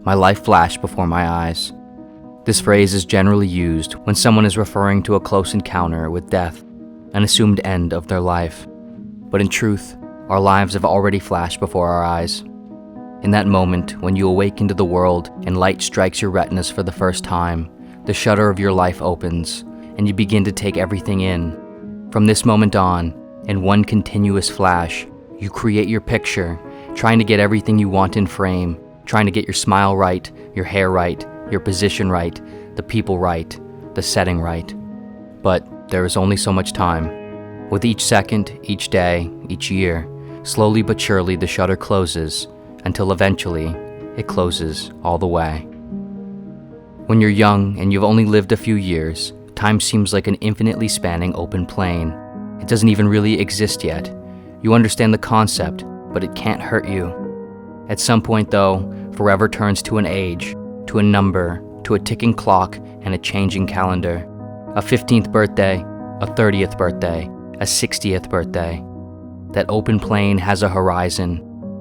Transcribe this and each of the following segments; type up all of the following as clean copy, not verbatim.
My life flashed before my eyes. This phrase is generally used when someone is referring to a close encounter with death, an assumed end of their life. But in truth, our lives have already flashed before our eyes. In that moment, when you awaken to the world and light strikes your retinas for the first time, the shutter of your life opens, and you begin to take everything in. From this moment on, in one continuous flash, you create your picture, trying to get everything you want in frame, trying to get your smile right, your hair right, your position right, the people right, the setting right. But there is only so much time. With each second, each day, each year, slowly but surely the shutter closes, until eventually it closes all the way. When you're young and you've only lived a few years, time seems like an infinitely spanning open plain. It doesn't even really exist yet. You understand the concept, but it can't hurt you. At some point though, forever turns to an age, to a number, to a ticking clock and a changing calendar. A 15th birthday, a 30th birthday, a 60th birthday. That open plain has a horizon,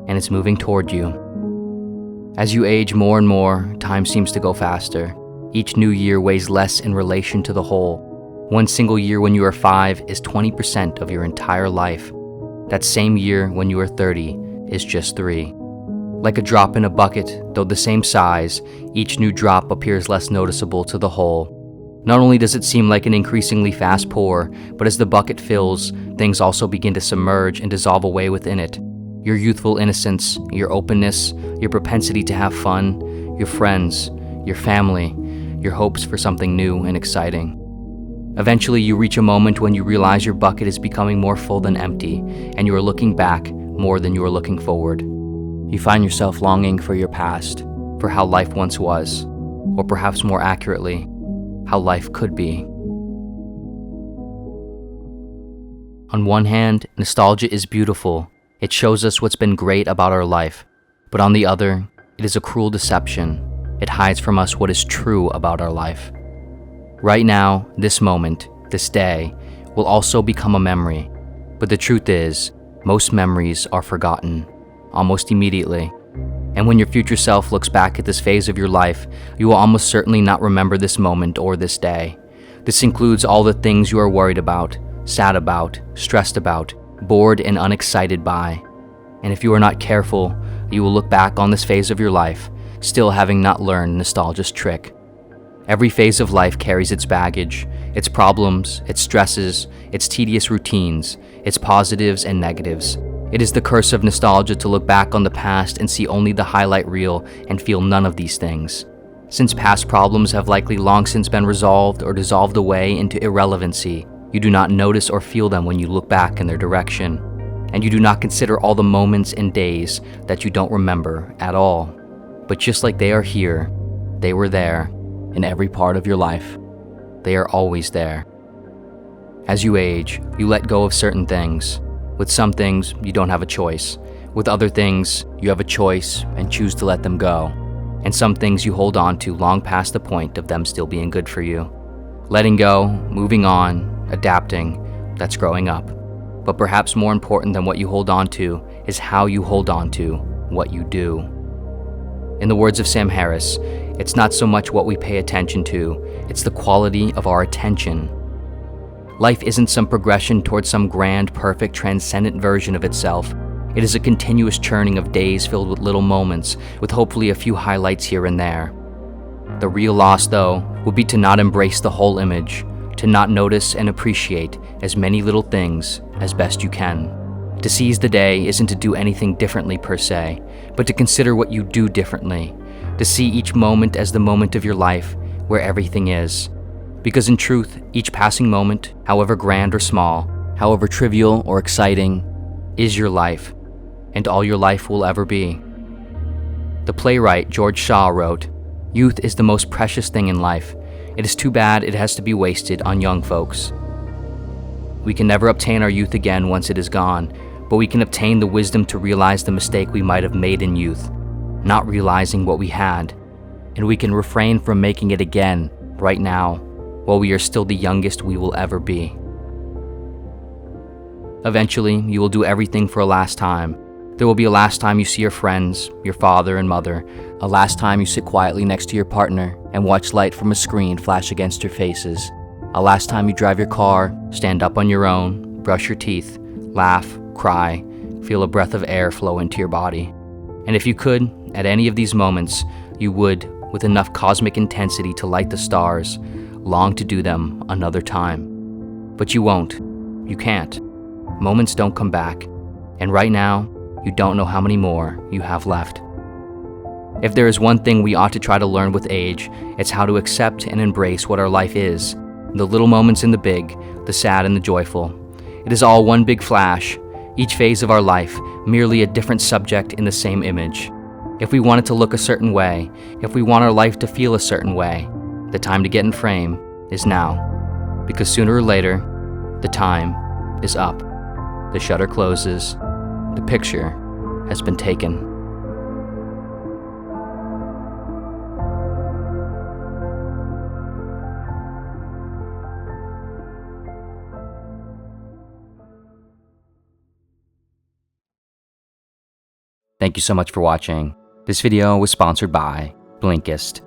and it's moving toward you. As you age more and more, time seems to go faster. Each new year weighs less in relation to the whole. One single year when you are 5 is 20% of your entire life. That same year when you are 30 is just 3. Like a drop in a bucket, though the same size, each new drop appears less noticeable to the whole. Not only does it seem like an increasingly fast pour, but as the bucket fills, things also begin to submerge and dissolve away within it. Your youthful innocence, your openness, your propensity to have fun, your friends, your family, your hopes for something new and exciting. Eventually, you reach a moment when you realize your bucket is becoming more full than empty, and you are looking back more than you are looking forward. You find yourself longing for your past, for how life once was, or perhaps more accurately, how life could be. On one hand, nostalgia is beautiful. It shows us what's been great about our life. But on the other, it is a cruel deception. It hides from us what is true about our life. Right now, this moment, this day, will also become a memory. But the truth is, most memories are forgotten, almost immediately. And when your future self looks back at this phase of your life, you will almost certainly not remember this moment or this day. This includes all the things you are worried about, sad about, stressed about, bored and unexcited by. And if you are not careful, you will look back on this phase of your life, still having not learned nostalgia's trick. Every phase of life carries its baggage, its problems, its stresses, its tedious routines, its positives and negatives. It is the curse of nostalgia to look back on the past and see only the highlight reel and feel none of these things. Since past problems have likely long since been resolved or dissolved away into irrelevancy, you do not notice or feel them when you look back in their direction, and you do not consider all the moments and days that you don't remember at all. But just like they are here, they were there in every part of your life. They are always there. As you age, you let go of certain things. With some things, you don't have a choice. With other things, you have a choice and choose to let them go. And some things you hold on to long past the point of them still being good for you. Letting go, moving on, adapting, that's growing up. But perhaps more important than what you hold on to is how you hold on to what you do. In the words of Sam Harris, it's not so much what we pay attention to, it's the quality of our attention. Life isn't some progression towards some grand, perfect, transcendent version of itself. It is a continuous churning of days filled with little moments, with hopefully a few highlights here and there. The real loss, though, would be to not embrace the whole image, to not notice and appreciate as many little things as best you can. To seize the day isn't to do anything differently per se, but to consider what you do differently, to see each moment as the moment of your life where everything is. Because in truth, each passing moment, however grand or small, however trivial or exciting, is your life, and all your life will ever be. The playwright George Shaw wrote, "Youth is the most precious thing in life. It is too bad it has to be wasted on young folks." We can never obtain our youth again once it is gone, but we can obtain the wisdom to realize the mistake we might have made in youth, not realizing what we had, and we can refrain from making it again right now, while we are still the youngest we will ever be. Eventually, you will do everything for a last time, There will be a last time you see your friends, your father and mother, a last time you sit quietly next to your partner and watch light from a screen flash against your faces, a last time you drive your car, stand up on your own, brush your teeth, laugh, cry, feel a breath of air flow into your body. And if you could, at any of these moments, you would, with enough cosmic intensity to light the stars, long to do them another time. But you won't. You can't. Moments don't come back. And right now, you don't know how many more you have left. If there is one thing we ought to try to learn with age, it's how to accept and embrace what our life is. The little moments and the big, the sad and the joyful. It is all one big flash, each phase of our life merely a different subject in the same image. If we want it to look a certain way, if we want our life to feel a certain way, the time to get in frame is now. Because sooner or later, the time is up. The shutter closes. The picture has been taken. Thank you so much for watching. This video was sponsored by Blinkist.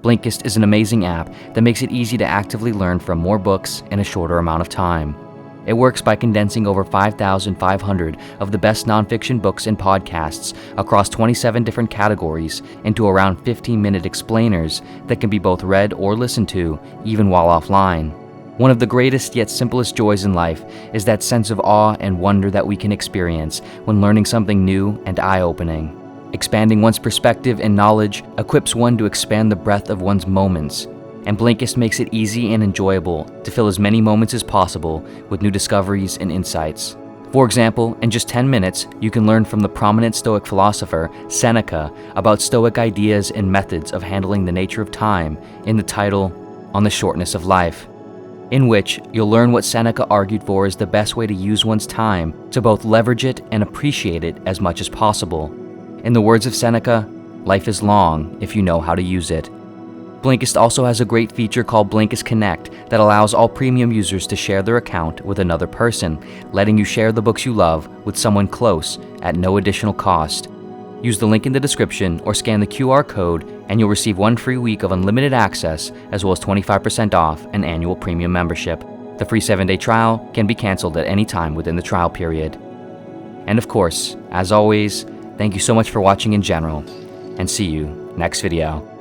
Blinkist is an amazing app that makes it easy to actively learn from more books in a shorter amount of time. It works by condensing over 5,500 of the best nonfiction books and podcasts across 27 different categories into around 15-minute explainers that can be both read or listened to, even while offline. One of the greatest yet simplest joys in life is that sense of awe and wonder that we can experience when learning something new and eye-opening. Expanding one's perspective and knowledge equips one to expand the breadth of one's moments, and Blinkist makes it easy and enjoyable to fill as many moments as possible with new discoveries and insights. For example, in just 10 minutes, you can learn from the prominent Stoic philosopher Seneca about Stoic ideas and methods of handling the nature of time in the title, On the Shortness of Life, in which you'll learn what Seneca argued for is the best way to use one's time to both leverage it and appreciate it as much as possible. In the words of Seneca, life is long if you know how to use it. Blinkist also has a great feature called Blinkist Connect that allows all premium users to share their account with another person, letting you share the books you love with someone close at no additional cost. Use the link in the description or scan the QR code and you'll receive 1 free week of unlimited access as well as 25% off an annual premium membership. The free 7-day trial can be canceled at any time within the trial period. And of course, as always, thank you so much for watching in general, and see you next video.